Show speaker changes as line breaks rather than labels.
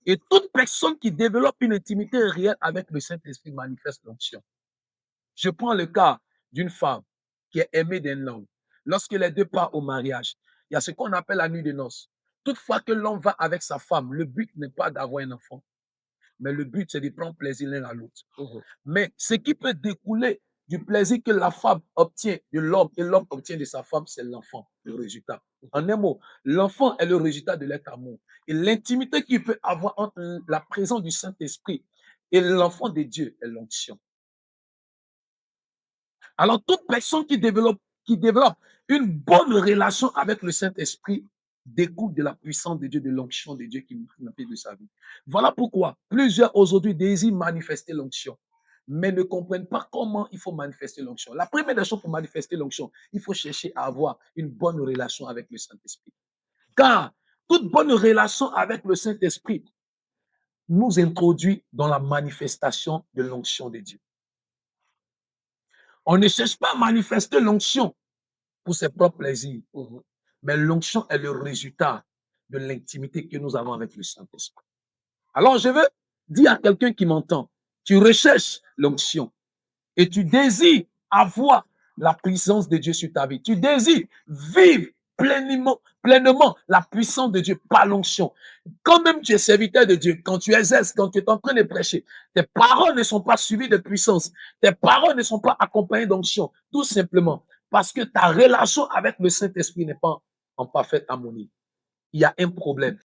Et toute personne qui développe une intimité réelle avec le Saint-Esprit manifeste l'onction. Je prends le cas d'une femme qui est aimée d'un homme. Lorsque les deux partent au mariage, il y a ce qu'on appelle la nuit de noces. Toutefois que l'homme va avec sa femme, le but n'est pas d'avoir un enfant, mais le but, c'est de prendre plaisir l'un à l'autre. Mais ce qui peut découler du plaisir que la femme obtient de l'homme et l'homme obtient de sa femme, c'est l'enfant, le résultat. En un mot, l'enfant est le résultat de leur amour. Et l'intimité qu'il peut avoir entre la présence du Saint-Esprit et l'enfant de Dieu est l'onction. Alors, toute personne qui développe une bonne relation avec le Saint-Esprit découle de la puissance de Dieu, de l'onction de Dieu qui nous fait de sa vie. Voilà pourquoi plusieurs aujourd'hui désirent manifester l'onction, mais ne comprennent pas comment il faut manifester l'onction. La première des choses pour manifester l'onction, il faut chercher à avoir une bonne relation avec le Saint-Esprit. Car toute bonne relation avec le Saint-Esprit nous introduit dans la manifestation de l'onction de Dieu. On ne cherche pas à manifester l'onction pour ses propres plaisirs. Mais l'onction est le résultat de l'intimité que nous avons avec le Saint-Esprit. Alors, je veux dire à quelqu'un qui m'entend, tu recherches l'onction et tu désires avoir la puissance de Dieu sur ta vie. Tu désires vivre pleinement la puissance de Dieu par l'onction. Quand même tu es serviteur de Dieu, quand tu exerces, quand tu es en train de prêcher, tes paroles ne sont pas suivies de puissance. Tes paroles ne sont pas accompagnées d'onction. Tout simplement parce que ta relation avec le Saint-Esprit n'est pas en parfaite harmonie. Il y a un problème.